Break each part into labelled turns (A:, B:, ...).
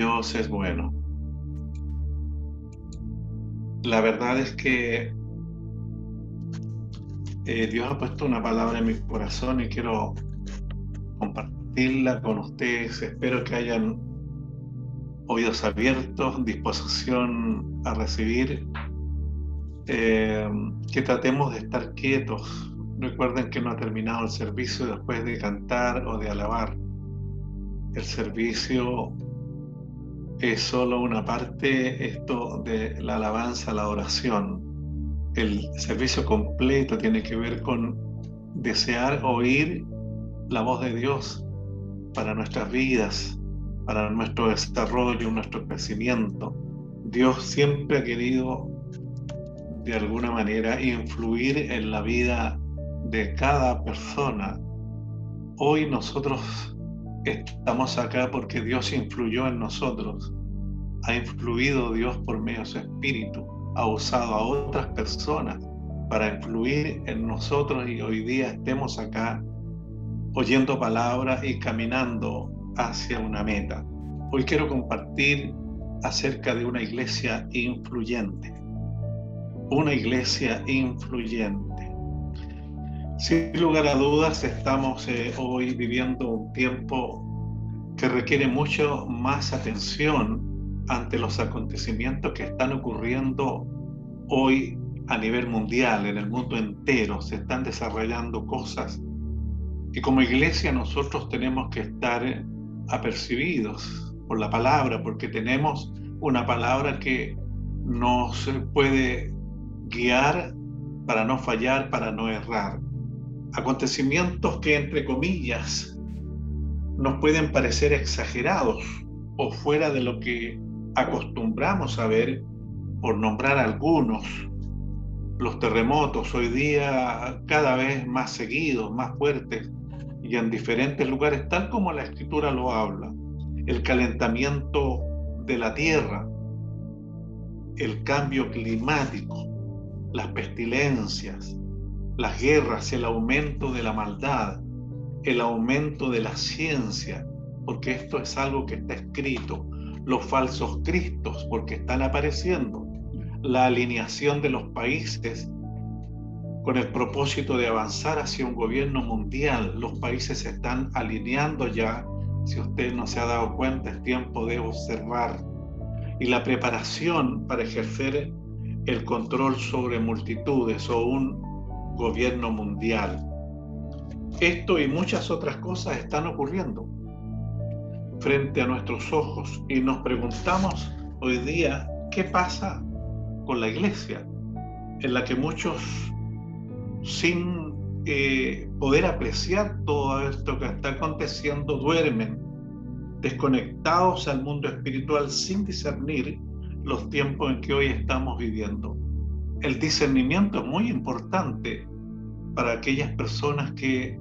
A: Dios es bueno. La verdad es que Dios ha puesto una palabra en mi corazón y quiero compartirla con ustedes. Espero que hayan oídos abiertos, disposición a recibir, que tratemos de estar quietos. Recuerden que no ha terminado el servicio después de cantar o de alabar. El servicio es solo una parte, esto de la alabanza, la oración. El servicio completo tiene que ver con desear oír la voz de Dios para nuestras vidas, para nuestro desarrollo, nuestro crecimiento. Dios siempre ha querido de alguna manera influir en la vida de cada persona. Hoy nosotros estamos acá porque Dios influyó en nosotros. Ha influido Dios por medio de su Espíritu. Ha usado a otras personas para influir en nosotros y hoy día estemos acá oyendo palabras y caminando hacia una meta. Hoy quiero compartir acerca de una iglesia influyente. Una iglesia influyente. Sin lugar a dudas, estamos hoy viviendo un tiempo que requiere mucho más atención ante los acontecimientos que están ocurriendo hoy a nivel mundial, en el mundo entero. Se están desarrollando cosas y como iglesia nosotros tenemos que estar apercibidos por la palabra, porque tenemos una palabra que nos puede guiar para no fallar, para no errar. Acontecimientos que, entre comillas, nos pueden parecer exagerados o fuera de lo que acostumbramos a ver, por nombrar algunos. Los terremotos hoy día cada vez más seguidos, más fuertes y en diferentes lugares, tal como la Escritura lo habla. El calentamiento de la tierra, el cambio climático, las pestilencias, las guerras, el aumento de la maldad, el aumento de la ciencia, porque esto es algo que está escrito, los falsos cristos, porque están apareciendo, la alineación de los países con el propósito de avanzar hacia un gobierno mundial. Los países se están alineando ya. Si usted no se ha dado cuenta, es tiempo de observar. Y la preparación para ejercer el control sobre multitudes o un gobierno mundial. Esto y muchas otras cosas están ocurriendo frente a nuestros ojos y nos preguntamos hoy día qué pasa con la iglesia, en la que muchos, sin poder apreciar todo esto que está aconteciendo, duermen desconectados al mundo espiritual sin discernir los tiempos en que hoy estamos viviendo. El discernimiento es muy importante para aquellas personas que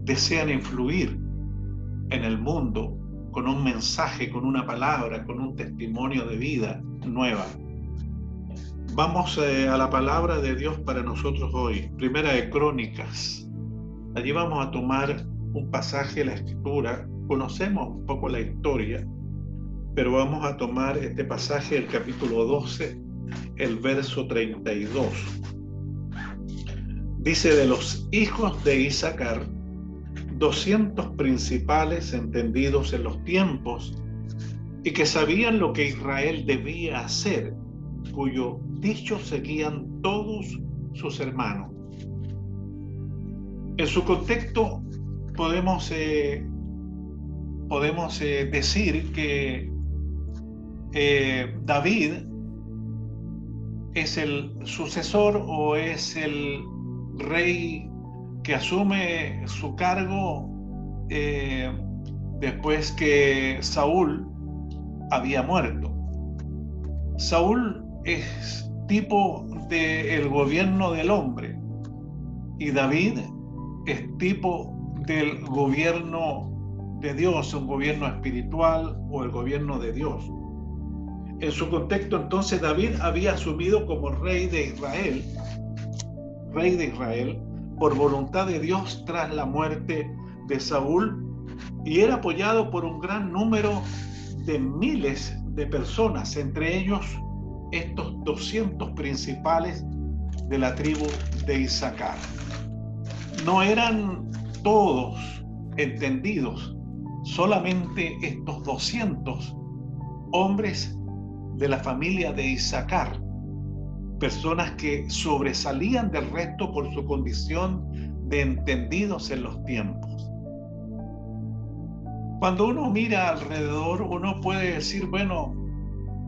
A: desean influir en el mundo con un mensaje, con una palabra, con un testimonio de vida nueva. Vamos a la palabra de Dios para nosotros hoy, Primera de Crónicas. Allí vamos a tomar un pasaje de la Escritura. Conocemos un poco la historia, pero vamos a tomar este pasaje del capítulo 12, el verso 32. Dice: de los hijos de Isaacar, 200 principales entendidos en los tiempos y que sabían lo que Israel debía hacer, cuyo dicho seguían todos sus hermanos. En su contexto podemos decir que David es el sucesor o es el rey que asume su cargo después que Saúl había muerto. Saúl es tipo del gobierno del hombre y David es tipo del gobierno de Dios, un gobierno espiritual o el gobierno de Dios. En su contexto, entonces, David había asumido como rey de Israel, por voluntad de Dios tras la muerte de Saúl, y era apoyado por un gran número de miles de personas, entre ellos estos 200 principales de la tribu de Isaacar. No eran todos entendidos, solamente estos 200 hombres de la familia de Isaacar, personas que sobresalían del resto por su condición de entendidos en los tiempos. Cuando uno mira alrededor, uno puede decir, bueno,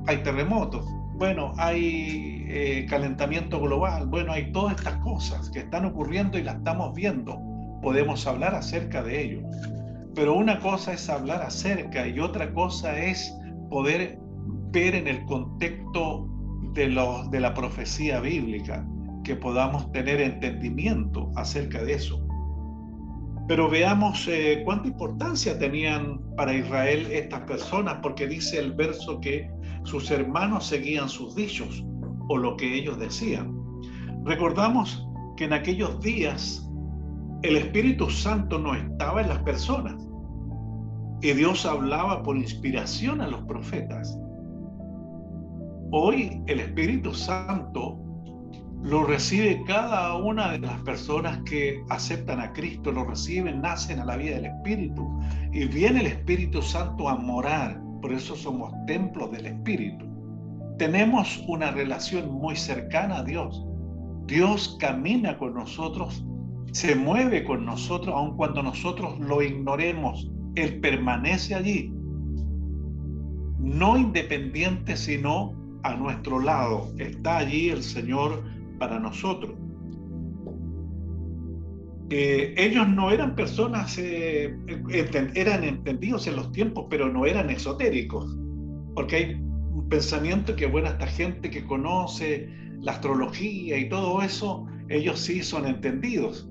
A: hay terremotos, bueno, hay calentamiento global, bueno, hay todas estas cosas que están ocurriendo y las estamos viendo. Podemos hablar acerca de ello. Pero una cosa es hablar acerca y otra cosa es poder ver en el contexto de la profecía bíblica, que podamos tener entendimiento acerca de eso. Pero veamos cuánta importancia tenían para Israel estas personas, porque dice el verso que sus hermanos seguían sus dichos o lo que ellos decían. Recordamos que en aquellos días el Espíritu Santo no estaba en las personas y Dios hablaba por inspiración a los profetas. Hoy el Espíritu Santo lo recibe cada una de las personas que aceptan a Cristo, lo reciben, nacen a la vida del Espíritu y viene el Espíritu Santo a morar. Por eso somos templos del Espíritu. Tenemos una relación muy cercana a Dios. Dios camina con nosotros, se mueve con nosotros, aun cuando nosotros lo ignoremos. Él permanece allí, no independiente, sino a nuestro lado. Está allí el Señor para nosotros. Ellos no eran personas, eran entendidos en los tiempos, pero no eran esotéricos, porque hay un pensamiento que, bueno, esta gente que conoce la astrología y todo eso, ellos sí son entendidos,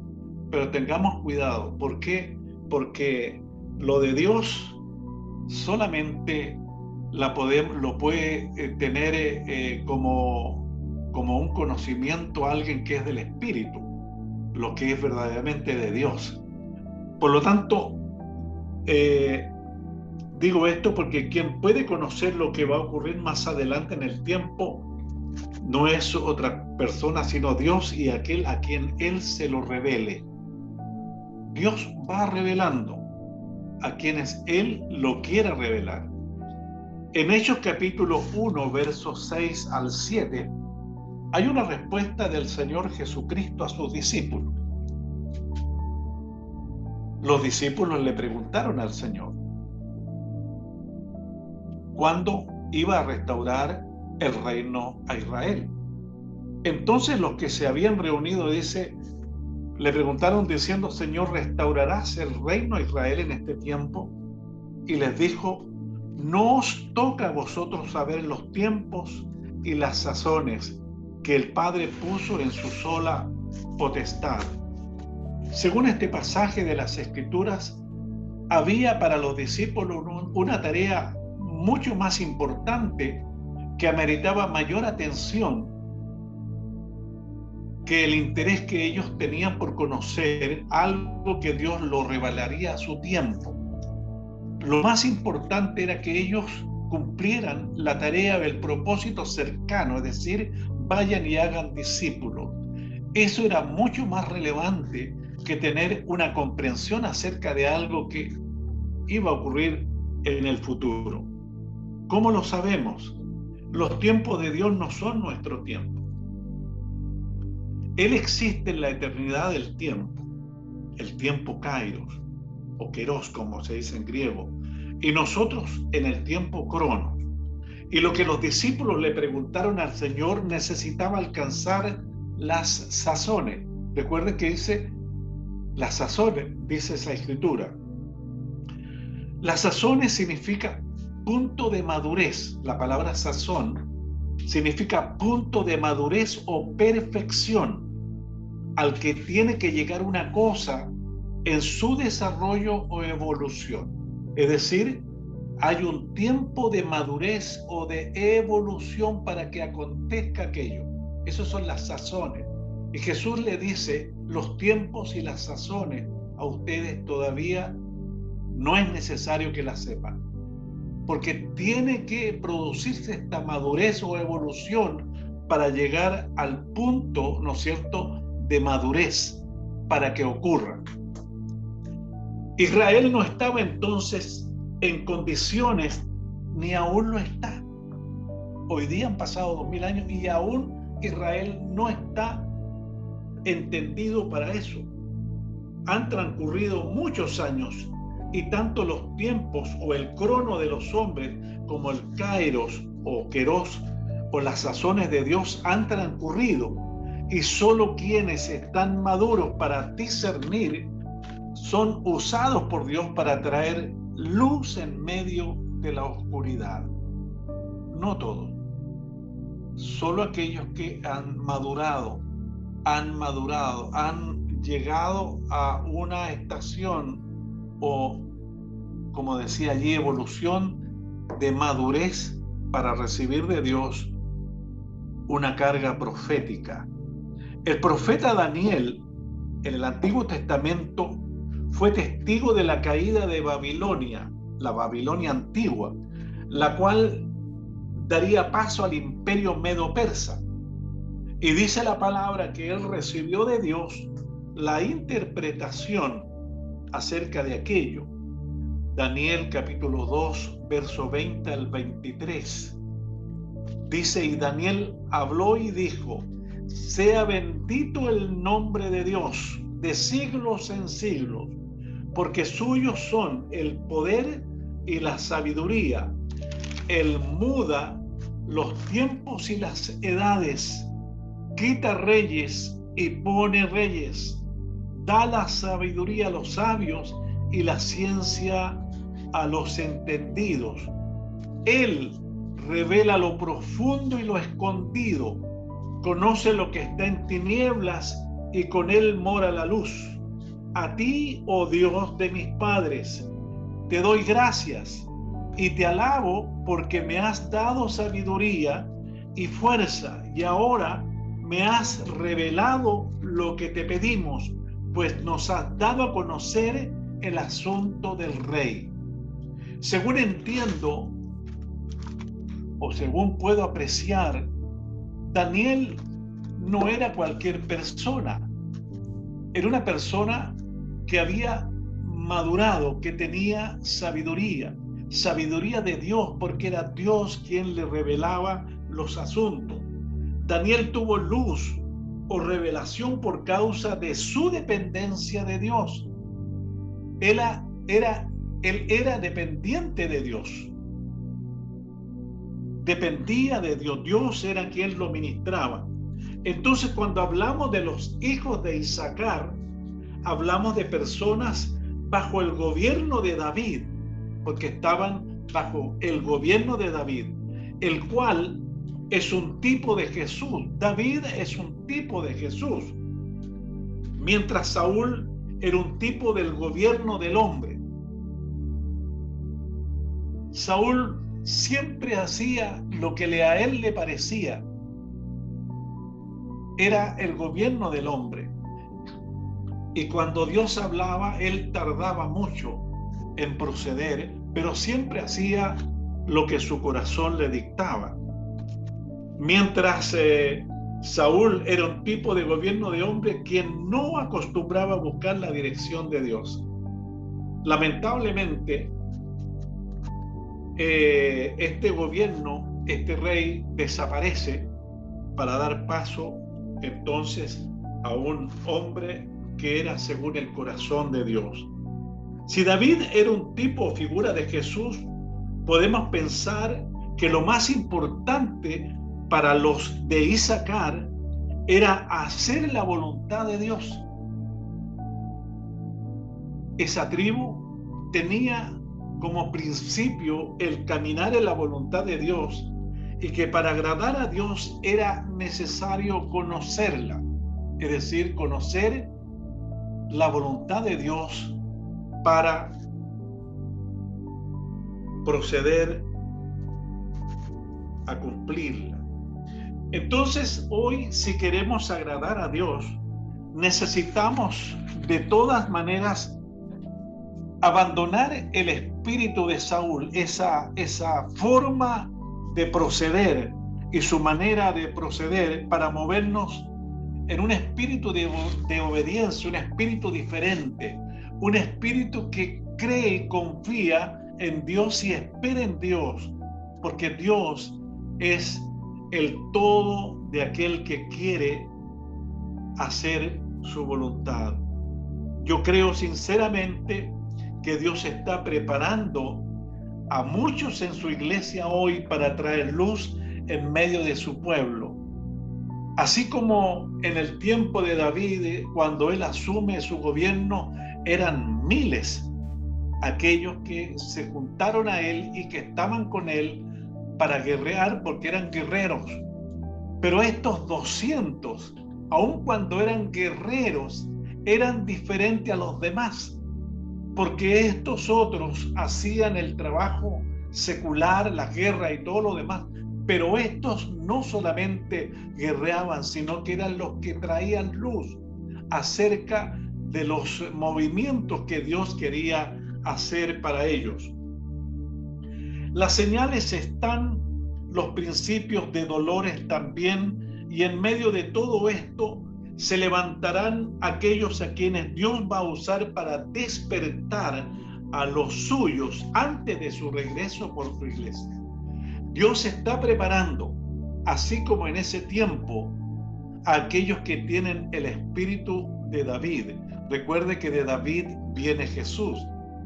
A: pero tengamos cuidado. ¿Por qué? Porque lo de Dios solamente lo puede tener como un conocimiento a alguien que es del Espíritu, lo que es verdaderamente de Dios. Por lo tanto, digo esto porque quien puede conocer lo que va a ocurrir más adelante en el tiempo no es otra persona sino Dios y aquel a quien Él se lo revele. Dios va revelando a quienes Él lo quiera revelar. En Hechos capítulo 1, versos 6 al 7, hay una respuesta del Señor Jesucristo a sus discípulos. Los discípulos le preguntaron al Señor cuándo iba a restaurar el reino a Israel. Entonces los que se habían reunido, le preguntaron diciendo: Señor, ¿restaurarás el reino a Israel en este tiempo? Y les dijo: no os toca a vosotros saber los tiempos y las sazones que el Padre puso en su sola potestad. Según este pasaje de las Escrituras, había para los discípulos una tarea mucho más importante que ameritaba mayor atención que el interés que ellos tenían por conocer algo que Dios lo revelaría a su tiempo. Lo más importante era que ellos cumplieran la tarea del propósito cercano, es decir, vayan y hagan discípulos. Eso era mucho más relevante que tener una comprensión acerca de algo que iba a ocurrir en el futuro. ¿Cómo lo sabemos? Los tiempos de Dios no son nuestro tiempo. Él existe en la eternidad del tiempo, el tiempo kairos, o keros, como se dice en griego, y nosotros en el tiempo cronos. Y lo que los discípulos le preguntaron al Señor necesitaba alcanzar las sazones. Recuerden que dice las sazones, dice esa escritura. Las sazones significa punto de madurez. La palabra sazón significa punto de madurez o perfección al que tiene que llegar una cosa en su desarrollo o evolución. Es decir, hay un tiempo de madurez o de evolución para que acontezca aquello. Esas son las sazones. Y Jesús le dice: los tiempos y las sazones a ustedes todavía no es necesario que las sepan. porque tiene que producirse esta madurez o evolución para llegar al punto, ¿no es cierto?, de madurez para que ocurra. Israel no estaba entonces en condiciones, ni aún lo está. Hoy día han pasado 2000 años y aún Israel no está entendido para eso. Han transcurrido muchos años y tanto los tiempos o el crono de los hombres como el kairos o querós o las sazones de Dios han transcurrido, y solo quienes están maduros para discernir son usados por Dios para traer luz en medio de la oscuridad. No todos, solo aquellos que han madurado, han llegado a una estación o, como decía allí, evolución de madurez para recibir de Dios una carga profética. El profeta Daniel en el Antiguo Testamento fue testigo de la caída de Babilonia, la Babilonia antigua, la cual daría paso al imperio medo-persa. Y dice la palabra que él recibió de Dios la interpretación acerca de aquello. Daniel capítulo 2, verso 20 al 23. Dice, y Daniel habló y dijo, sea bendito el nombre de Dios de siglos en siglos, porque suyos son el poder y la sabiduría. Él muda los tiempos y las edades, quita reyes y pone reyes, da la sabiduría a los sabios y la ciencia a los entendidos. Él revela lo profundo y lo escondido, conoce lo que está en tinieblas y con él mora la luz. A ti, oh Dios de mis padres, te doy gracias y te alabo porque me has dado sabiduría y fuerza, y ahora me has revelado lo que te pedimos, pues nos has dado a conocer el asunto del rey. Según entiendo, o según puedo apreciar, Daniel no era cualquier persona. Era una persona que había madurado, que tenía sabiduría de Dios, porque era Dios quien le revelaba los asuntos. Daniel tuvo luz o revelación por causa de su dependencia de Dios. Él era dependiente de Dios. Dependía de Dios. Dios era quien lo ministraba. Entonces, cuando hablamos de los hijos de Isaacar, hablamos de personas bajo el gobierno de David, porque estaban bajo el gobierno de David, el cual es un tipo de Jesús. David es un tipo de Jesús, mientras Saúl era un tipo del gobierno del hombre. Saúl siempre hacía lo que a él le parecía. Era el gobierno del hombre. Y cuando Dios hablaba, él tardaba mucho en proceder, pero siempre hacía lo que su corazón le dictaba. Mientras Saúl era un tipo de gobierno de hombre quien no acostumbraba a buscar la dirección de Dios. Lamentablemente, este gobierno, este rey desaparece para dar paso entonces a un hombre que era según el corazón de Dios. Si David era un tipo o figura de Jesús, podemos pensar que lo más importante para los de Isaacar era hacer la voluntad de Dios. Esa tribu tenía como principio el caminar en la voluntad de Dios, y que para agradar a Dios era necesario conocerla, es decir, conocer la voluntad de Dios para proceder a cumplirla. Entonces, hoy, si queremos agradar a Dios, necesitamos de todas maneras abandonar el espíritu de Saúl, esa forma de proceder y su manera de proceder para movernos en un espíritu de obediencia, un espíritu diferente, un espíritu que cree y confía en Dios y espera en Dios, porque Dios es el todo de aquel que quiere hacer su voluntad. Yo creo sinceramente que Dios está preparando a muchos en su iglesia hoy para traer luz en medio de su pueblo. Así como en el tiempo de David, cuando él asume su gobierno, eran miles aquellos que se juntaron a él y que estaban con él para guerrear, porque eran guerreros. Pero estos 200, aun cuando eran guerreros, eran diferentes a los demás, porque estos otros hacían el trabajo secular, la guerra y todo lo demás, pero estos no solamente guerreaban, sino que eran los que traían luz acerca de los movimientos que Dios quería hacer para ellos. Las señales están, los principios de dolores también, y en medio de todo esto se levantarán aquellos a quienes Dios va a usar para despertar a los suyos antes de su regreso por su iglesia. Dios está preparando, así como en ese tiempo, a aquellos que tienen el espíritu de David. Recuerde que de David viene Jesús,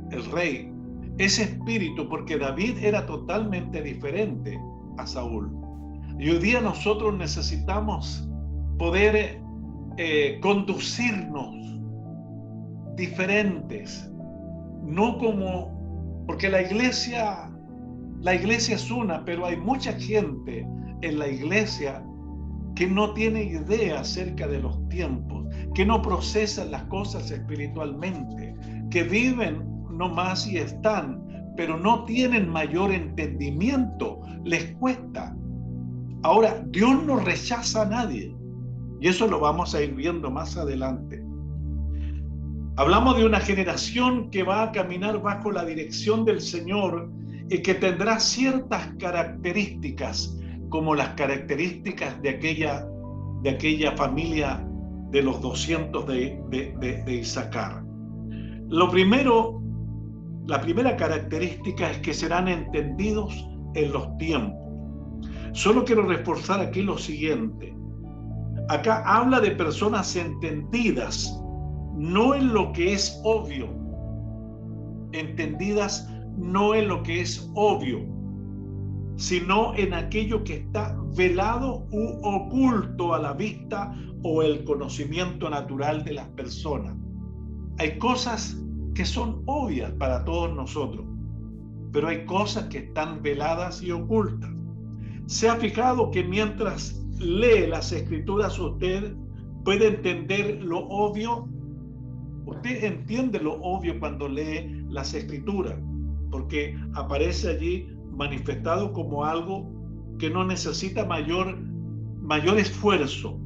A: el rey. Ese espíritu, porque David era totalmente diferente a Saúl. Y hoy día nosotros necesitamos poder conducirnos diferentes, no como, porque la iglesia es una, pero hay mucha gente en la iglesia que no tiene idea acerca de los tiempos, que no procesan las cosas espiritualmente, que viven nomás y están, pero no tienen mayor entendimiento, les cuesta. Ahora, Dios no rechaza a nadie, y eso lo vamos a ir viendo más adelante. Hablamos de una generación que va a caminar bajo la dirección del Señor y que tendrá ciertas características, como las características de aquella familia de los 200 de Isaacar. La primera característica es que serán entendidos en los tiempos. Solo quiero reforzar aquí lo siguiente. Acá habla de personas entendidas, no en lo que es obvio. Entendidas no en lo que es obvio, sino en aquello que está velado u oculto a la vista o el conocimiento natural de las personas. Hay cosas que son obvias para todos nosotros, pero hay cosas que están veladas y ocultas. ¿Se ha fijado que mientras lee las escrituras usted puede entender lo obvio? Usted entiende lo obvio cuando lee las escrituras, porque aparece allí manifestado como algo que no necesita mayor esfuerzo,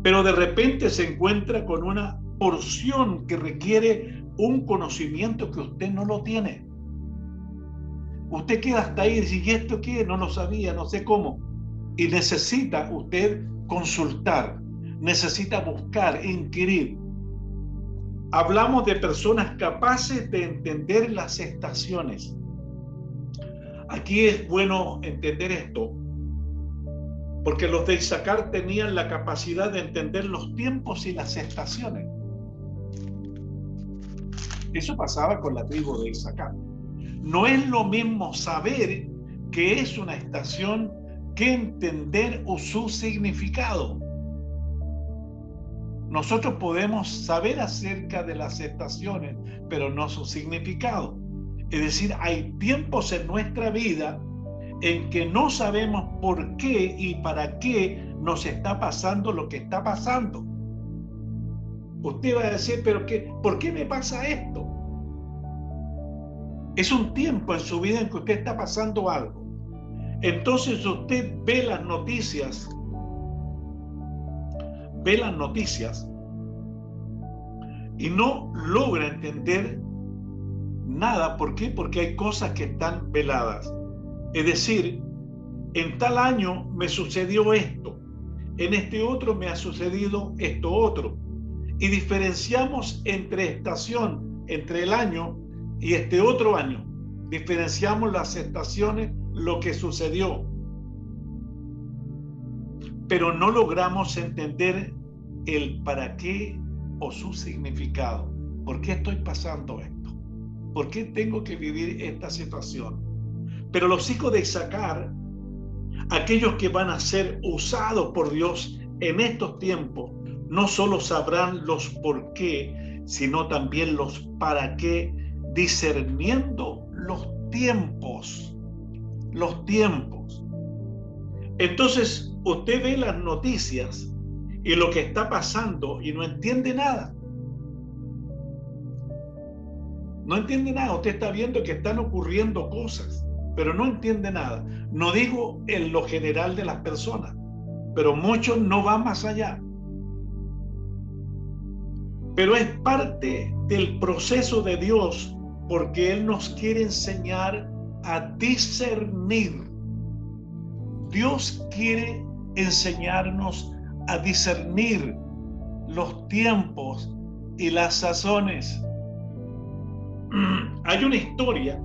A: pero de repente se encuentra con una porción que requiere un conocimiento que usted no lo tiene. Usted queda hasta ahí y dice, ¿y esto qué? No lo sabía, no sé cómo. Y necesita usted consultar, necesita buscar, inquirir. Hablamos de personas capaces de entender las estaciones. Aquí es bueno entender esto, porque los de Isaacar tenían la capacidad de entender los tiempos y las estaciones. Eso pasaba con la tribu de Isaacar. No es lo mismo saber qué es una estación que entender su significado. Nosotros podemos saber acerca de las estaciones, pero no su significado. Es decir, hay tiempos en nuestra vida en que no sabemos por qué y para qué nos está pasando lo que está pasando. Usted va a decir, pero ¿por qué me pasa esto? Es un tiempo en su vida en que usted está pasando algo. Entonces usted ve las noticias y no logra entender Nada. ¿Por qué? Porque hay cosas que están veladas. Es decir, en tal año me sucedió esto, en este otro me ha sucedido esto otro. Y diferenciamos entre estación, entre el año y este otro año. Diferenciamos las estaciones, lo que sucedió. Pero no logramos entender el para qué o su significado. ¿Por qué estoy pasando esto? ¿Por qué tengo que vivir esta situación? Pero los hijos de Isaacar, aquellos que van a ser usados por Dios en estos tiempos, no solo sabrán los por qué, sino también los para qué, discerniendo los tiempos. Los tiempos. Entonces, usted ve las noticias y lo que está pasando y no entiende nada. No entiende nada. Usted está viendo que están ocurriendo cosas, pero no entiende nada. No digo en lo general de las personas, pero muchos no van más allá. Pero es parte del proceso de Dios, porque Él nos quiere enseñar a discernir. Dios quiere enseñarnos a discernir los tiempos y las sazones. Hay una historia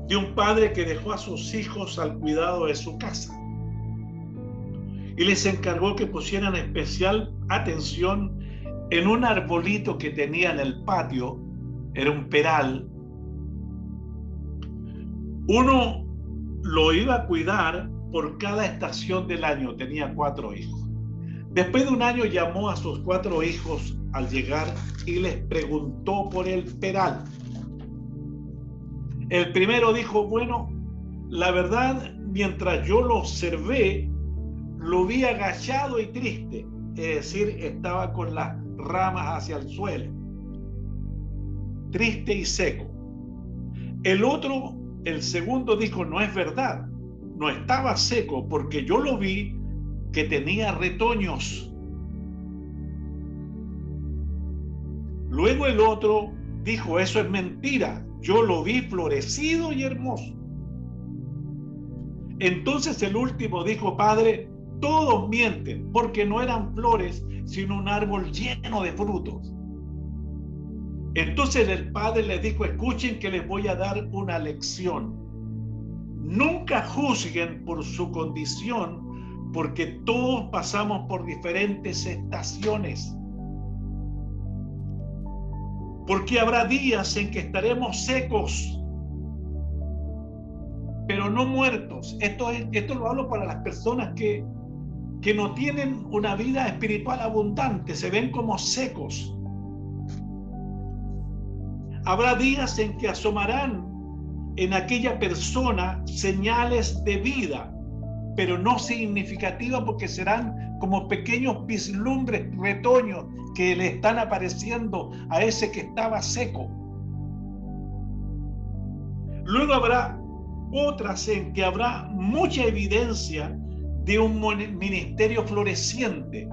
A: de un padre que dejó a sus hijos al cuidado de su casa y les encargó que pusieran especial atención en un arbolito que tenía en el patio. Era un peral. Uno lo iba a cuidar por cada estación del año. Tenía 4 hijos. Después de un año llamó a sus 4 hijos al llegar y les preguntó por el peral. El primero dijo: bueno, la verdad, mientras yo lo observé, lo vi agachado y triste. Es decir, estaba con las ramas hacia el suelo, triste y seco. El otro, el segundo, dijo: no es verdad, no estaba seco, porque yo lo vi que tenía retoños. Luego el otro dijo: eso es mentira, yo lo vi florecido y hermoso. Entonces el último dijo: padre, todos mienten, porque no eran flores, sino un árbol lleno de frutos. Entonces el padre les dijo: escuchen que les voy a dar una lección. Nunca juzguen por su condición, porque todos pasamos por diferentes estaciones. Porque habrá días en que estaremos secos, pero no muertos. Esto lo hablo para las personas que no tienen una vida espiritual abundante, se ven como secos. Habrá días en que asomarán en aquella persona señales de vida, pero no significativas, porque serán como pequeños vislumbres, retoños que le están apareciendo a ese que estaba seco. Luego habrá otras en que habrá mucha evidencia de un ministerio floreciente.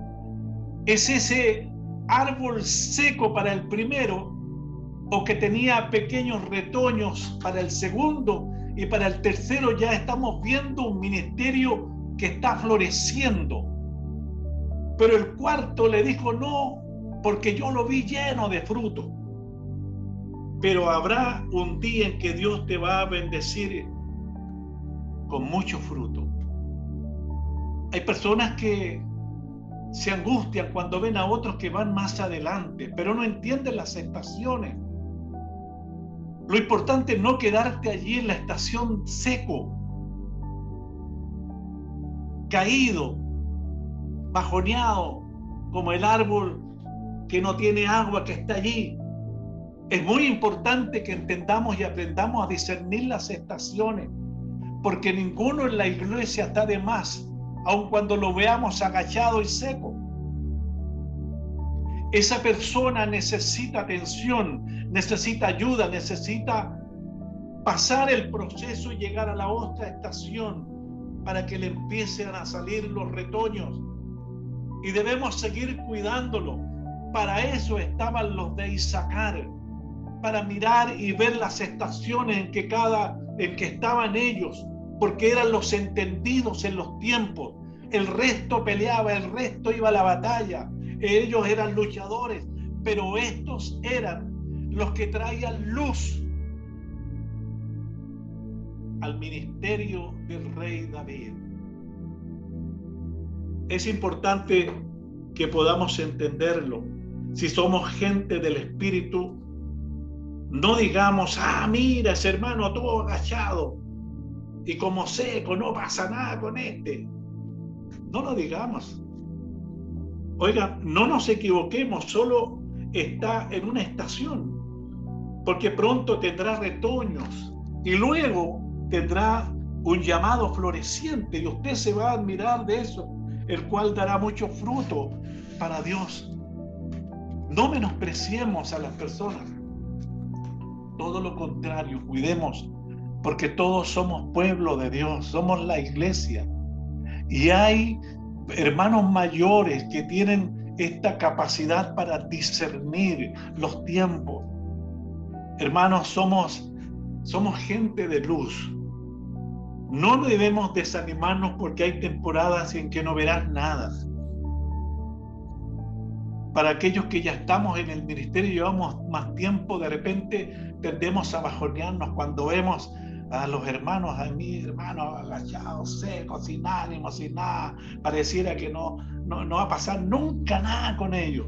A: Es ese árbol seco para el primero, o que tenía pequeños retoños para el segundo, y para el tercero ya estamos viendo un ministerio que está floreciendo. Pero el cuarto le dijo: no, porque yo lo vi lleno de fruto. Pero habrá un día en que Dios te va a bendecir con mucho fruto. Hay personas que se angustian cuando ven a otros que van más adelante, pero no entienden las estaciones. Lo importante es no quedarte allí en la estación seco, caído, bajoneado, como el árbol que no tiene agua, que está allí. Es muy importante que entendamos y aprendamos a discernir las estaciones, porque ninguno en la iglesia está de más, aun cuando lo veamos agachado y seco. Esa persona necesita atención, necesita ayuda, necesita pasar el proceso y llegar a la otra estación para que le empiecen a salir los retoños. Y debemos seguir cuidándolo. Para eso estaban los de Isaacar. para mirar y ver las estaciones en que estaban ellos, porque eran los entendidos en los tiempos. El resto peleaba, el resto iba a la batalla, ellos eran luchadores, pero estos eran los que traían luz al ministerio del rey David. Es importante que podamos entenderlo. Si somos gente del Espíritu, no digamos, mira, ese hermano todo agachado y como seco, no pasa nada con este. No lo digamos. Oiga, no nos equivoquemos, solo está en una estación, porque pronto tendrá retoños y luego tendrá un llamado floreciente y usted se va a admirar de eso, el cual dará mucho fruto para Dios. No menospreciemos a las personas, todo lo contrario, cuidemos, porque todos somos pueblo de Dios, somos la iglesia y hay hermanos mayores que tienen esta capacidad para discernir los tiempos. Hermanos, somos gente de luz. No debemos desanimarnos porque hay temporadas en que no verás nada. Para aquellos que ya estamos en el ministerio y llevamos más tiempo, de repente tendemos a bajonearnos cuando vemos a los hermanos, a mi hermano agachados, secos, sin ánimo, sin nada. Pareciera que no va a pasar nunca nada con ellos.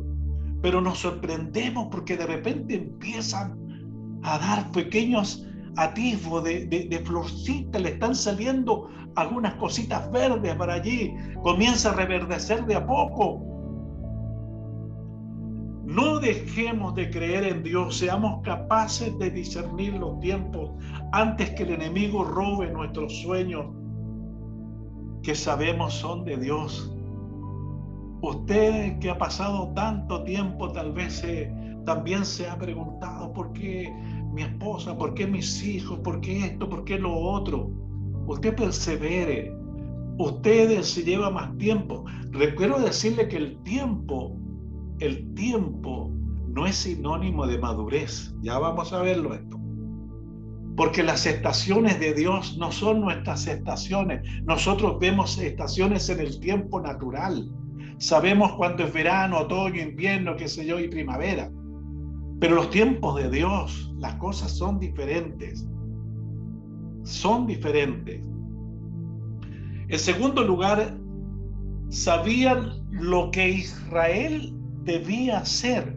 A: Pero nos sorprendemos porque de repente empiezan a dar pequeños atisbos de florcita, le están saliendo algunas cositas verdes para allí, comienza a reverdecer de a poco. No dejemos de creer en Dios, seamos capaces de discernir los tiempos antes que el enemigo robe nuestros sueños, que sabemos son de Dios. Usted que ha pasado tanto tiempo tal vez también se ha preguntado ¿por qué mi esposa? ¿Por qué mis hijos? ¿Por qué esto? ¿Por qué lo otro? Usted persevere. Usted se lleva más tiempo. Recuerdo decirle que el tiempo no es sinónimo de madurez. Ya vamos a verlo esto. Porque las estaciones de Dios no son nuestras estaciones. Nosotros vemos estaciones en el tiempo natural. Sabemos cuándo es verano, otoño, invierno, qué sé yo, y primavera. Pero los tiempos de Dios, las cosas son diferentes. Son diferentes. En segundo lugar, sabían lo que Israel debía hacer.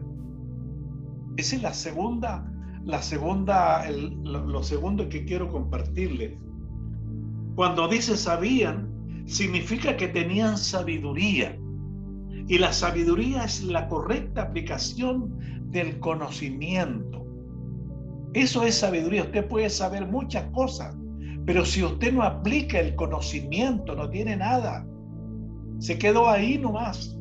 A: Esa es lo segundo que quiero compartirles. Cuando dice sabían, significa que tenían sabiduría. Y la sabiduría es la correcta aplicación del conocimiento. Eso es sabiduría. Usted puede saber muchas cosas, pero si usted no aplica el conocimiento, no tiene nada. Se quedó ahí nomás.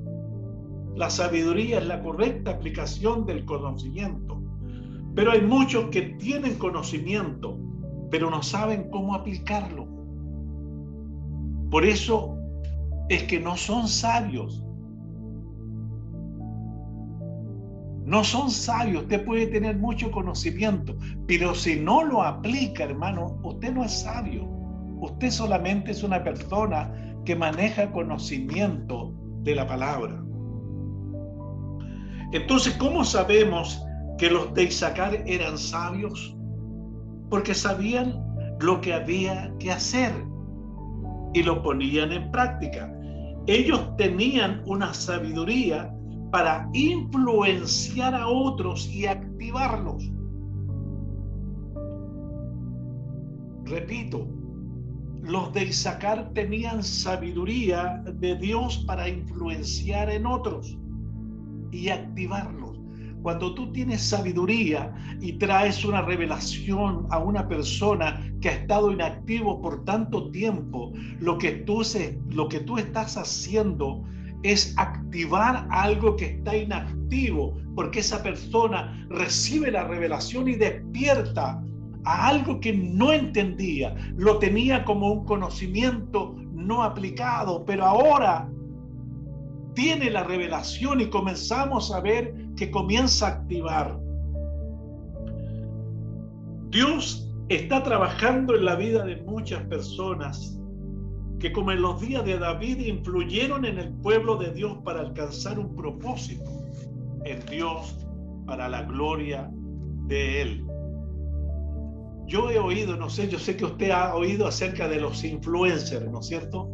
A: La sabiduría es la correcta aplicación del conocimiento. Pero hay muchos que tienen conocimiento, pero no saben cómo aplicarlo. Por eso es que no son sabios. No son sabios. Usted puede tener mucho conocimiento, pero si no lo aplica, hermano, usted no es sabio. Usted solamente es una persona que maneja conocimiento de la palabra. Entonces, ¿cómo sabemos que los de Isaacar eran sabios? Porque sabían lo que había que hacer y lo ponían en práctica. Ellos tenían una sabiduría para influenciar a otros y activarlos. Repito, los de Isaacar tenían sabiduría de Dios para influenciar en otros y activarlos. Cuando tú tienes sabiduría y traes una revelación a una persona que ha estado inactivo por tanto tiempo, lo que tú estás haciendo es activar algo que está inactivo, porque esa persona recibe la revelación y despierta a algo que no entendía, lo tenía como un conocimiento no aplicado, pero ahora tiene la revelación y comenzamos a ver que comienza a activar. Dios está trabajando en la vida de muchas personas que, como en los días de David, influyeron en el pueblo de Dios para alcanzar un propósito en Dios para la gloria de Él. Yo he oído, no sé, yo sé que usted ha oído acerca de los influencers, ¿no es cierto?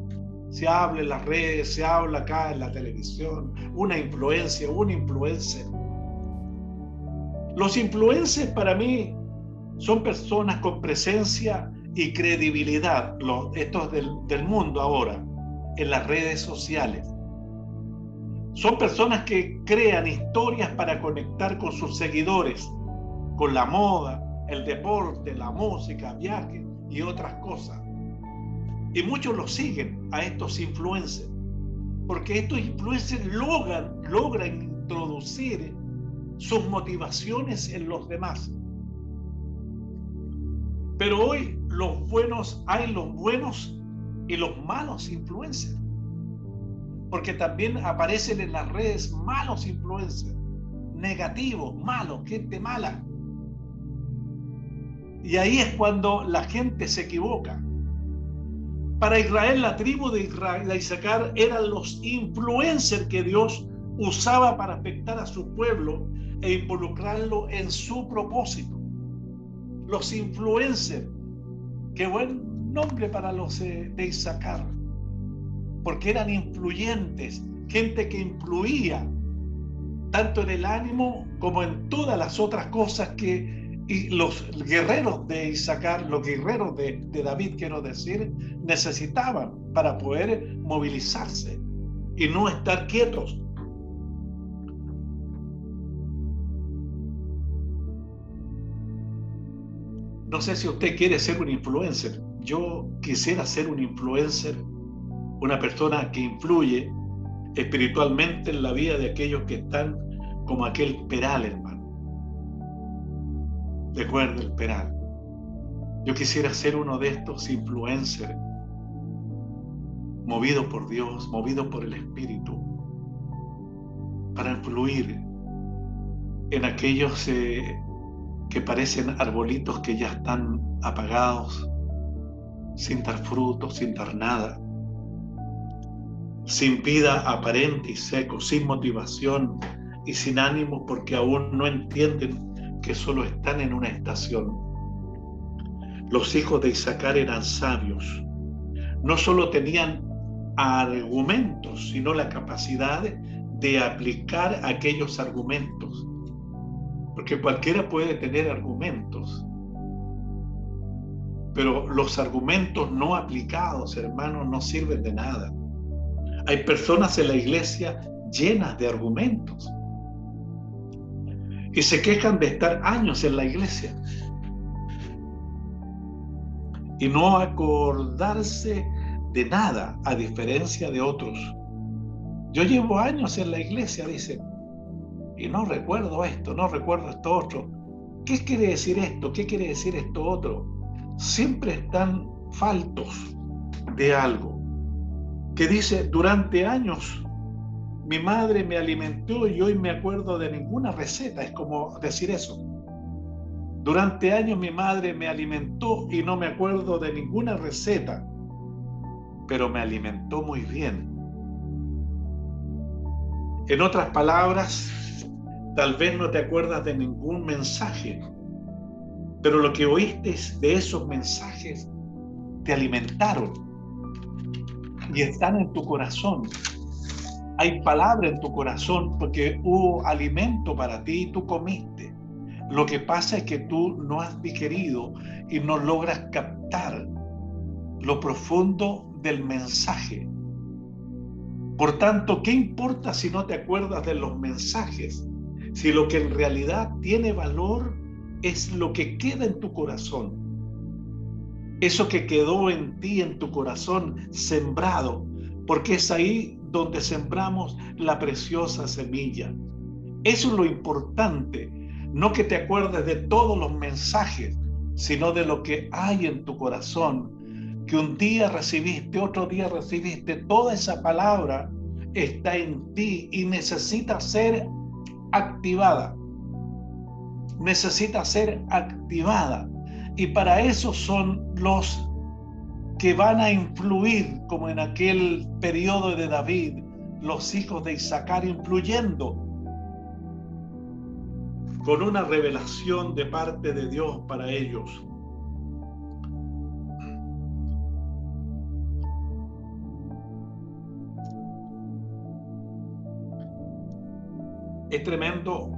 A: Se habla en las redes, se habla acá en la televisión, una influencia, un influencer. Los influencers para mí son personas con presencia y credibilidad, estos del mundo ahora, en las redes sociales. Son personas que crean historias para conectar con sus seguidores, con la moda, el deporte, la música, viajes y otras cosas. Y muchos los siguen a estos influencers, porque estos influencers logran introducir sus motivaciones en los demás. Pero hoy hay los buenos y los malos influencers, porque también aparecen en las redes malos influencers, negativos, malos, gente mala. Y ahí es cuando la gente se equivoca. Para Israel, la tribu de Isaacar eran los influencers que Dios usaba para afectar a su pueblo e involucrarlo en su propósito. Los influencers, qué buen nombre para los de Isaacar, porque eran influyentes, gente que influía tanto en el ánimo como en todas las otras cosas que los guerreros de Isaacar, los guerreros de David, quiero decir, necesitaban para poder movilizarse y no estar quietos. No sé si usted quiere ser un influencer. Yo quisiera ser un influencer, una persona que influye espiritualmente en la vida de aquellos que están como aquel peral, hermano. Recuerda el peral. Yo quisiera ser uno de estos influencers, movido por Dios, movido por el Espíritu, para influir en aquellos que parecen arbolitos que ya están apagados, sin dar frutos, sin dar nada, sin vida aparente y seco, sin motivación y sin ánimo, porque aún no entienden que solo están en una estación. Los hijos de Isaacar eran sabios. No solo tenían argumentos, sino la capacidad de aplicar aquellos argumentos. Porque cualquiera puede tener argumentos, pero los argumentos no aplicados, hermanos, no sirven de nada. Hay personas en la iglesia llenas de argumentos y se quejan de estar años en la iglesia y no acordarse de nada, a diferencia de otros. Yo llevo años en la iglesia, dicen, y no recuerdo esto, no recuerdo esto otro. ¿Qué quiere decir esto? ¿Qué quiere decir esto otro? Siempre están faltos de algo. Que dice, durante años mi madre me alimentó y hoy me acuerdo de ninguna receta. Es como decir eso. Durante años mi madre me alimentó y no me acuerdo de ninguna receta, pero me alimentó muy bien. En otras palabras, tal vez no te acuerdas de ningún mensaje, pero lo que oíste de esos mensajes te alimentaron y están en tu corazón. Hay palabra en tu corazón porque hubo alimento para ti y tú comiste. Lo que pasa es que tú no has digerido y no logras captar lo profundo del mensaje. Por tanto, ¿qué importa si no te acuerdas de los mensajes? Si lo que en realidad tiene valor es lo que queda en tu corazón. Eso que quedó en ti, en tu corazón, sembrado, porque es ahí donde sembramos la preciosa semilla. Eso es lo importante, no que te acuerdes de todos los mensajes, sino de lo que hay en tu corazón, que un día recibiste, otro día recibiste. Toda esa palabra está en ti y necesita ser activada. Necesita ser activada. Y para eso son los que van a influir, como en aquel periodo de David, los hijos de Isaacar influyendo con una revelación de parte de Dios para ellos. Es tremendo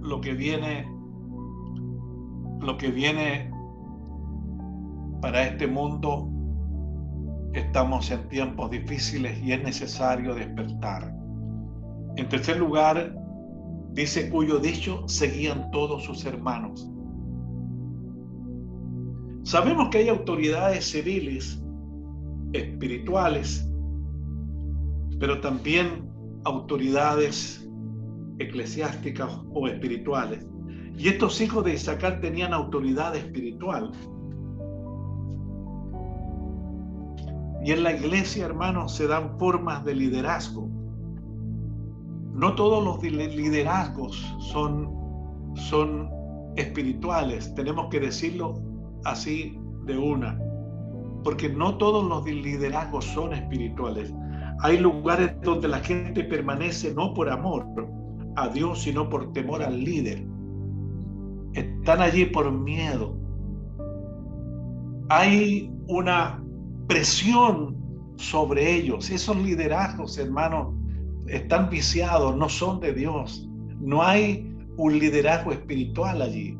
A: lo que viene para este mundo. Estamos en tiempos difíciles y es necesario despertar. En tercer lugar, dice, cuyo dicho seguían todos sus hermanos. Sabemos que hay autoridades civiles, espirituales, pero también autoridades eclesiásticas o espirituales. Y estos hijos de Isaacar tenían autoridad espiritual. Y en la iglesia, hermanos, se dan formas de liderazgo. No todos los liderazgos son espirituales. Tenemos que decirlo así de una. Porque no todos los liderazgos son espirituales. Hay lugares donde la gente permanece no por amor a Dios, sino por temor al líder. Están allí por miedo. Hay una presión sobre ellos. Esos liderazgos, hermanos, están viciados, no son de Dios. No hay un liderazgo espiritual allí.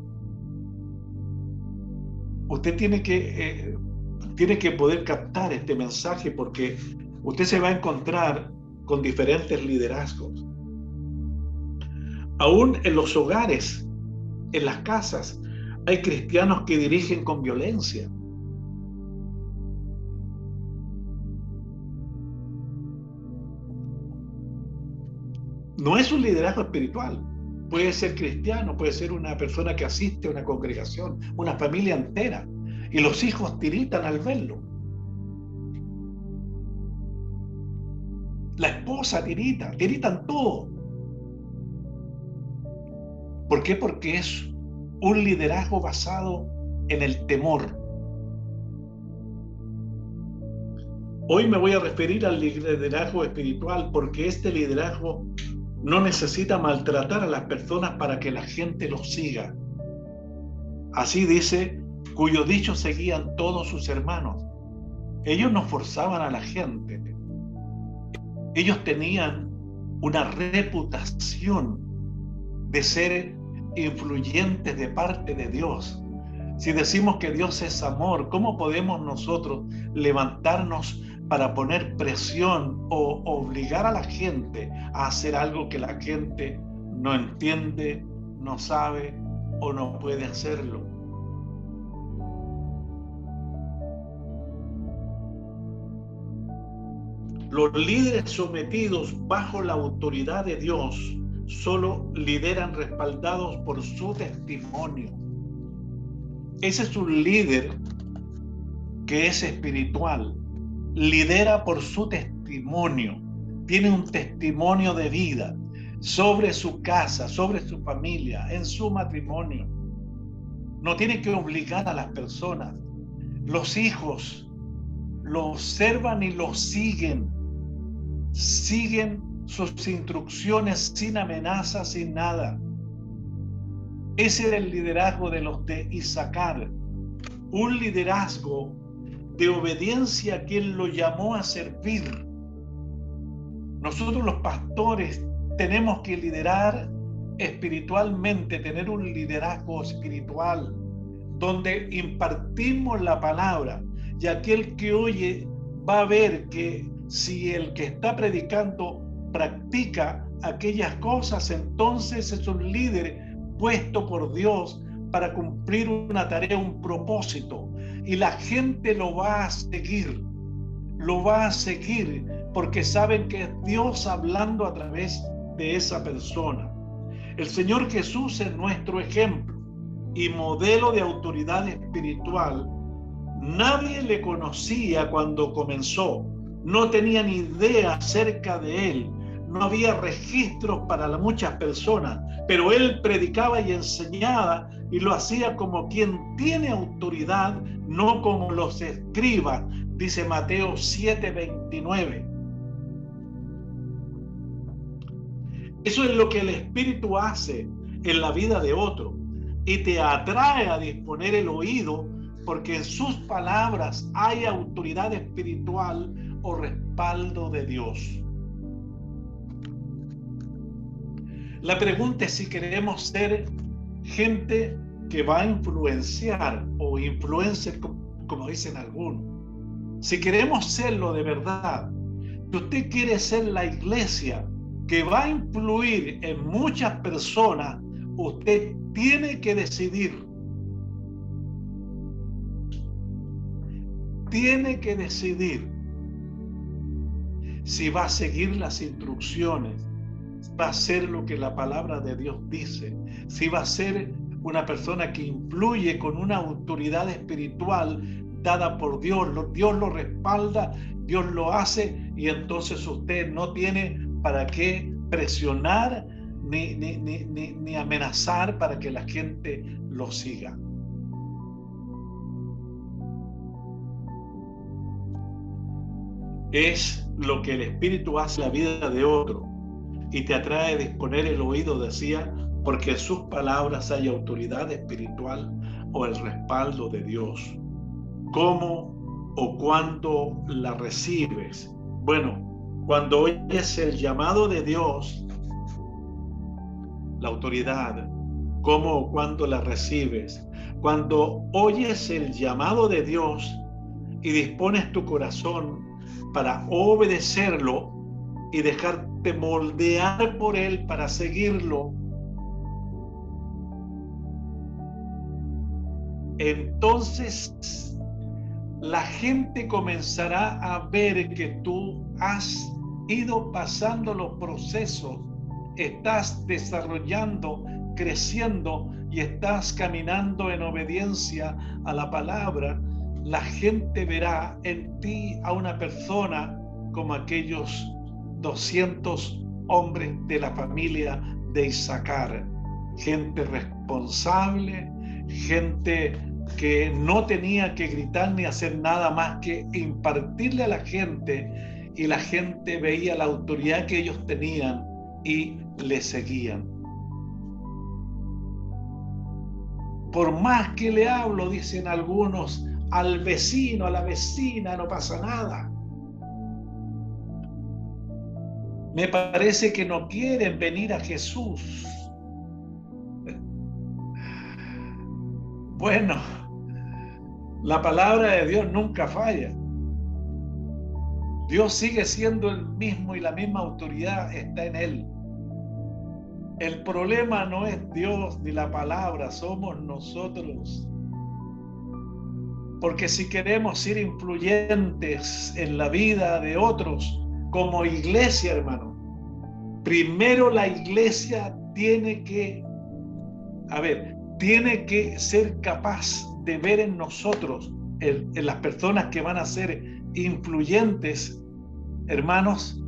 A: Usted tiene que poder captar este mensaje, porque usted se va a encontrar con diferentes liderazgos. Aún en los hogares, en las casas, hay cristianos que dirigen con violencia. No es un liderazgo espiritual. Puede ser cristiano, puede ser una persona que asiste a una congregación, una familia entera, y los hijos tiritan al verlo. La esposa tiritan todo. ¿Por qué? Porque es un liderazgo basado en el temor. Hoy me voy a referir al liderazgo espiritual, porque este liderazgo no necesita maltratar a las personas para que la gente los siga. Así dice, cuyo dicho seguían todos sus hermanos. Ellos no forzaban a la gente. Ellos tenían una reputación de ser influyentes de parte de Dios. Si decimos que Dios es amor, ¿cómo podemos nosotros levantarnos para poner presión o obligar a la gente a hacer algo que la gente no entiende, no sabe o no puede hacerlo? Los líderes sometidos bajo la autoridad de Dios solo lideran respaldados por su testimonio. Ese es un líder que es espiritual. Lidera por su testimonio. Tiene un testimonio de vida sobre su casa, sobre su familia, en su matrimonio. No tiene que obligar a las personas. Los hijos lo observan y lo siguen. Siguen sus instrucciones sin amenazas, sin nada. Ese era el liderazgo de los de Isaacar. Un liderazgo de obediencia a quien lo llamó a servir. Nosotros los pastores tenemos que liderar espiritualmente, tener un liderazgo espiritual donde impartimos la palabra, y aquel que oye va a ver que si el que está predicando practica aquellas cosas, entonces es un líder puesto por Dios para cumplir una tarea, un propósito, y la gente lo va a seguir porque saben que es Dios hablando a través de esa persona. El Señor Jesús es nuestro ejemplo y modelo de autoridad espiritual. Nadie le conocía cuando comenzó, no tenían idea acerca de él, no había registros para muchas personas, pero él predicaba y enseñaba y lo hacía como quien tiene autoridad, no como los escribas, dice Mateo 7:29. Eso es lo que el Espíritu hace en la vida de otro y te atrae a disponer el oído, porque en sus palabras hay autoridad espiritual o respaldo de Dios. La pregunta es si queremos ser gente que va a influenciar o influencer, como dicen algunos. Si queremos serlo de verdad, si usted quiere ser la iglesia que va a influir en muchas personas, usted tiene que decidir. Tiene que decidir si va a seguir las instrucciones, va a hacer lo que la palabra de Dios dice, si va a ser una persona que influye con una autoridad espiritual dada por Dios. Dios lo respalda, Dios lo hace, y entonces usted no tiene para qué presionar ni amenazar para que la gente lo siga. Es lo que el Espíritu hace en la vida de otro y te atrae a disponer el oído, decía, porque en sus palabras hay autoridad espiritual o el respaldo de Dios. ¿Cómo o cuándo la recibes? Bueno, cuando oyes el llamado de Dios, la autoridad. ¿Cómo o cuándo la recibes? Cuando oyes el llamado de Dios y dispones tu corazón para obedecerlo y dejarte moldear por él para seguirlo, entonces la gente comenzará a ver que tú has ido pasando los procesos, estás desarrollando, creciendo y estás caminando en obediencia a la palabra. La gente verá en ti a una persona como aquellos 200 hombres de la familia de Isaacar, gente responsable, gente que no tenía que gritar ni hacer nada más que impartirle a la gente, y la gente veía la autoridad que ellos tenían y le seguían. Por más que le hablo, dicen algunos, al vecino, a la vecina, no pasa nada. Me parece que no quieren venir a Jesús. Bueno, la palabra de Dios nunca falla. Dios sigue siendo el mismo y la misma autoridad está en él. El problema no es Dios ni la palabra, somos nosotros. Porque si queremos ser influyentes en la vida de otros, como iglesia, hermano, primero la iglesia tiene que ser capaz de ver en nosotros, en las personas que van a ser influyentes, hermanos,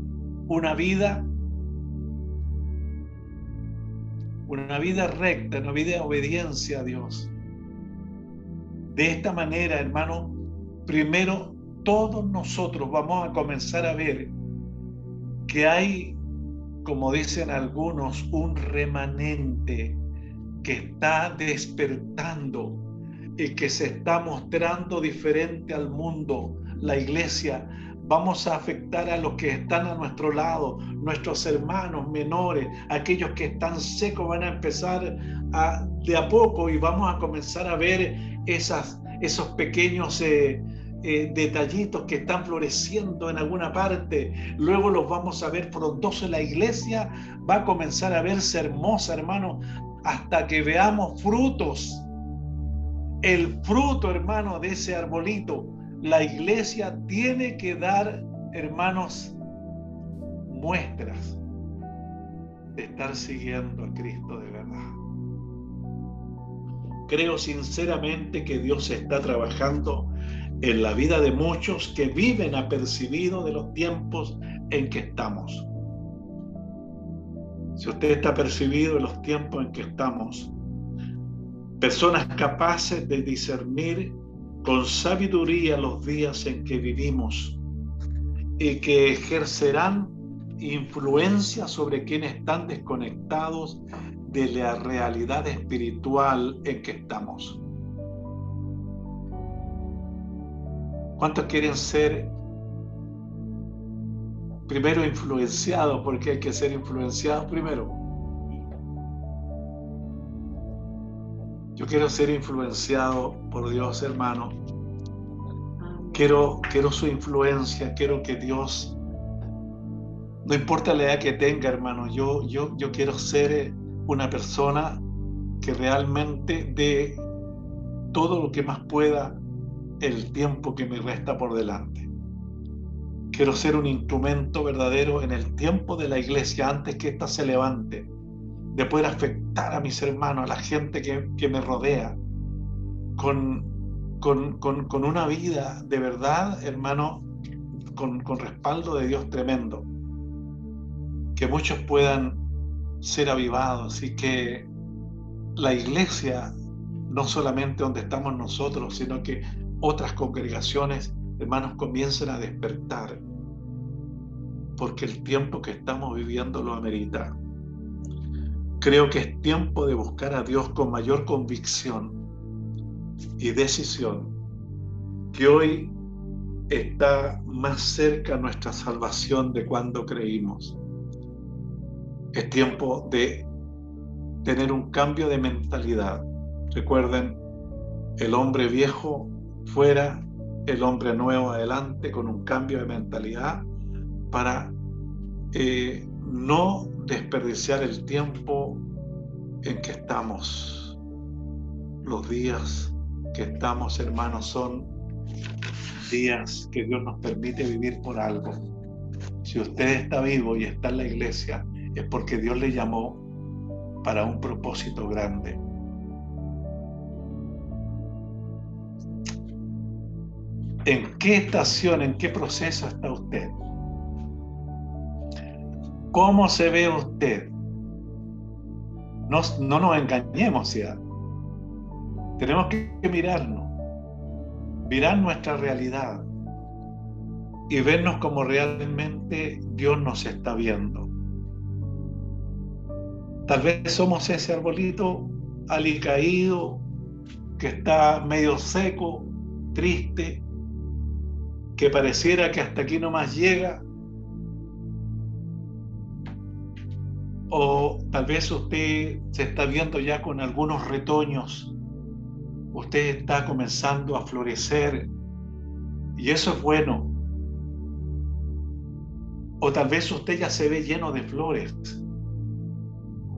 A: una vida recta, una vida de obediencia a Dios. De esta manera, hermano, primero todos nosotros vamos a comenzar a ver que hay, como dicen algunos, un remanente que está despertando y que se está mostrando diferente al mundo. La iglesia, vamos a afectar a los que están a nuestro lado, nuestros hermanos menores, aquellos que están secos van a empezar de a poco, y vamos a comenzar a ver esos pequeños detallitos que están floreciendo en alguna parte. Luego los vamos a ver frondosos. La iglesia va a comenzar a verse hermosa, hermano, hasta que veamos frutos. El fruto, hermano, de ese arbolito. La iglesia tiene que dar, hermanos, muestras de estar siguiendo a Cristo de verdad. Creo sinceramente que Dios está trabajando en la vida de muchos que viven apercibidos de los tiempos en que estamos. Si usted está percibido en los tiempos en que estamos, personas capaces de discernir con sabiduría los días en que vivimos y que ejercerán influencia sobre quienes están desconectados de la realidad espiritual en que estamos. ¿Cuántos quieren ser primero influenciados? Porque hay que ser influenciados primero. Yo quiero ser influenciado por Dios, hermano. Quiero su influencia, quiero que Dios, no importa la edad que tenga, hermano, yo quiero ser una persona que realmente dé todo lo que más pueda el tiempo que me resta por delante. Quiero ser un instrumento verdadero en el tiempo de la iglesia, antes que ésta se levante, de poder afectar a mis hermanos, a la gente que me rodea, con una vida de verdad, hermano, con respaldo de Dios tremendo, que muchos puedan ser avivados y que la iglesia, no solamente donde estamos nosotros, sino que otras congregaciones, hermanos, comiencen a despertar, porque el tiempo que estamos viviendo lo amerita. Creo que es tiempo de buscar a Dios con mayor convicción y decisión, que hoy está más cerca nuestra salvación de cuando creímos. Es tiempo de tener un cambio de mentalidad. Recuerden, el hombre viejo fuera, el hombre nuevo adelante, con un cambio de mentalidad para no desperdiciar el tiempo en que estamos. Los días que estamos, hermanos, son días que Dios nos permite vivir por algo. Si usted está vivo y está en la iglesia, es porque Dios le llamó para un propósito grande. ¿En qué estación, en qué proceso está usted? ¿Cómo se ve usted? No nos engañemos ya. Tenemos que mirarnos, mirar nuestra realidad y vernos como realmente Dios nos está viendo. Tal vez somos ese arbolito alicaído que está medio seco, triste, que pareciera que hasta aquí nomás llega. O tal vez usted se está viendo ya con algunos retoños. Usted está comenzando a florecer y eso es bueno. O tal vez usted ya se ve lleno de flores.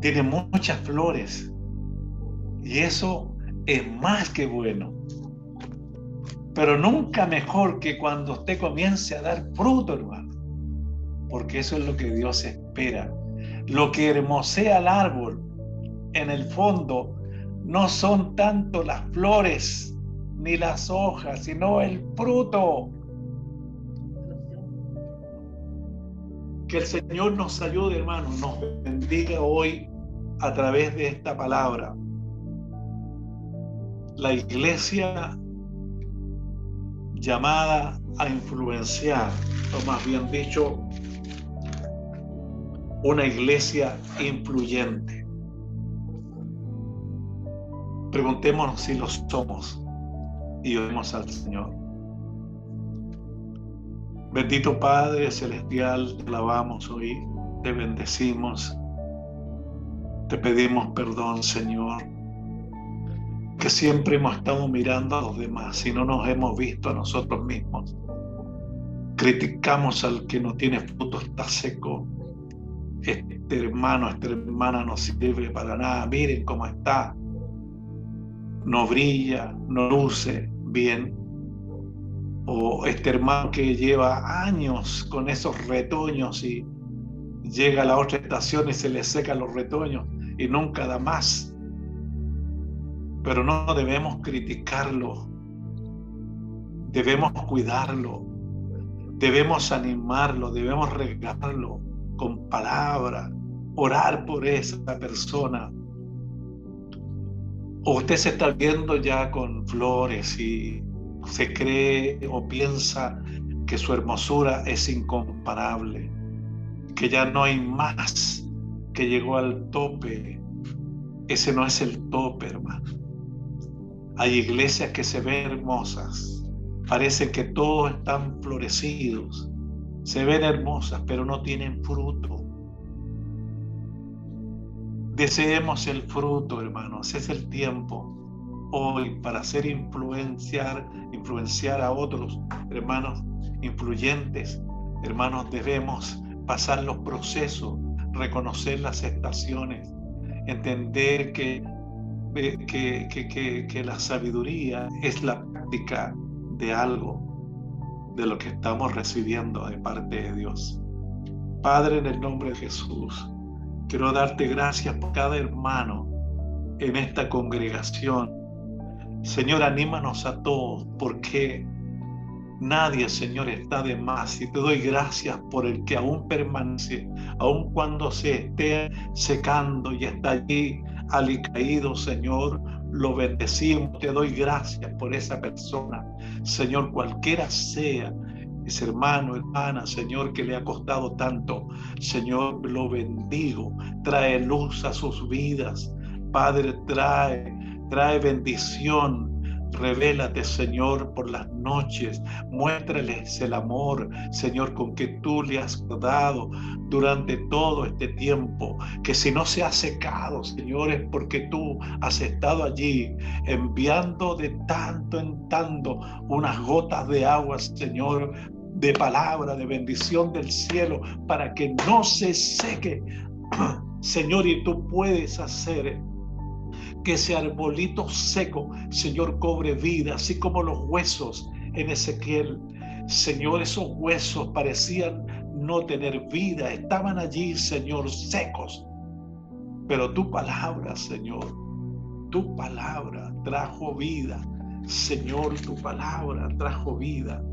A: Tiene muchas flores y eso es más que bueno. Pero nunca mejor que cuando usted comience a dar fruto, hermano, porque eso es lo que Dios espera. Lo que hermosea al árbol en el fondo no son tanto las flores ni las hojas, sino el fruto. Que el Señor nos ayude, hermano, nos bendiga hoy a través de esta palabra. La iglesia llamada a influenciar, o más bien dicho, una iglesia influyente. Preguntémonos si lo somos y oremos al Señor. Bendito Padre Celestial, te alabamos hoy, te bendecimos, te pedimos perdón, Señor, que siempre hemos estado mirando a los demás y no nos hemos visto a nosotros mismos. Criticamos al que no tiene fruto, está seco. Este hermano, esta hermana no sirve para nada, miren cómo está, no brilla, no luce bien. O este hermano que lleva años con esos retoños y llega a la otra estación y se le secan los retoños y nunca da más. Pero no debemos criticarlo, debemos cuidarlo, debemos animarlo, debemos regarlo con palabras, orar por esa persona. O usted se está viendo ya con flores y se cree o piensa que su hermosura es incomparable, que ya no hay más, que llegó al tope. Ese no es el tope, hermano. Hay iglesias que se ven hermosas, parece que todos están florecidos, se ven hermosas, pero no tienen fruto. Deseemos el fruto, hermanos. Es el tiempo hoy para hacer influenciar a otros, hermanos influyentes. Hermanos, debemos pasar los procesos, reconocer las estaciones, entender que la sabiduría es la práctica de algo, de lo que estamos recibiendo de parte de Dios. Padre, en el nombre de Jesús, quiero darte gracias por cada hermano en esta congregación. Señor, anímanos a todos, porque nadie, Señor, está de más. Y te doy gracias por el que aún permanece, aun cuando se esté secando y está allí alicaído, Señor, lo bendecimos. Te doy gracias por esa persona, Señor, cualquiera sea ese hermano, hermana, Señor, que le ha costado tanto. Señor, lo bendigo. Trae luz a sus vidas. Padre, trae bendición. Revélate, Señor, por las noches. Muéstrales el amor, Señor, con que tú le has dado durante todo este tiempo. Que si no se ha secado, Señor, es porque tú has estado allí enviando de tanto en tanto unas gotas de agua, Señor, de palabra, de bendición del cielo, para que no se seque, Señor, y tú puedes hacer que ese arbolito seco, Señor, cobre vida, así como los huesos en Ezequiel. Señor, esos huesos parecían no tener vida, estaban allí, Señor, secos. Pero tu palabra, Señor, tu palabra trajo vida. Señor, tu palabra trajo vida.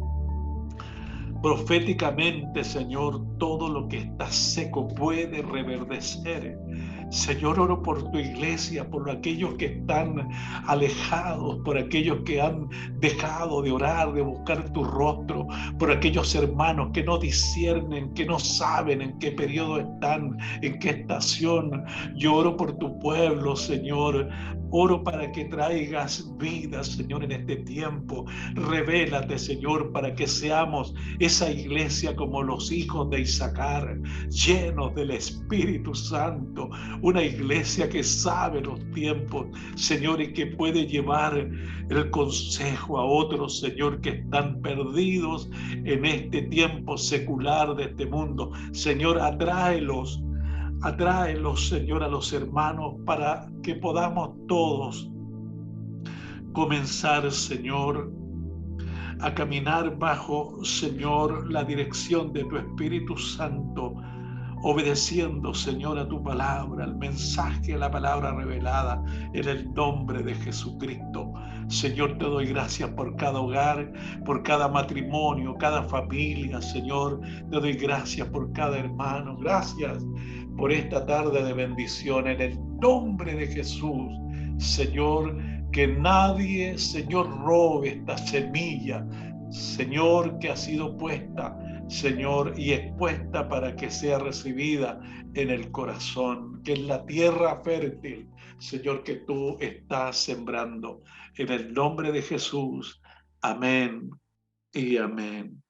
A: Proféticamente, Señor, todo lo que está seco puede reverdecer. Señor, oro por tu iglesia, por aquellos que están alejados, por aquellos que han dejado de orar, de buscar tu rostro, por aquellos hermanos que no disciernen, que no saben en qué periodo están, en qué estación. Yo oro por tu pueblo, Señor. Oro para que traigas vida, Señor, en este tiempo. Revélate, Señor, para que seamos esa iglesia como los hijos de Isaacar, llenos del Espíritu Santo, una iglesia que sabe los tiempos, Señor, y que puede llevar el consejo a otros, Señor, que están perdidos en este tiempo secular de este mundo. Señor, atráelos, Señor, a los hermanos para que podamos todos comenzar, Señor, a caminar bajo, Señor, la dirección de tu Espíritu Santo, obedeciendo, Señor, a tu palabra, al mensaje, a la palabra revelada, en el nombre de Jesucristo. Señor, te doy gracias por cada hogar, por cada matrimonio, cada familia, Señor. Te doy gracias por cada hermano. Gracias por esta tarde de bendición, en el nombre de Jesús. Señor, que nadie, Señor, robe esta semilla, Señor, que ha sido puesta, Señor, y expuesta para que sea recibida en el corazón, que en la tierra fértil, Señor, que tú estás sembrando. En el nombre de Jesús. Amén y amén.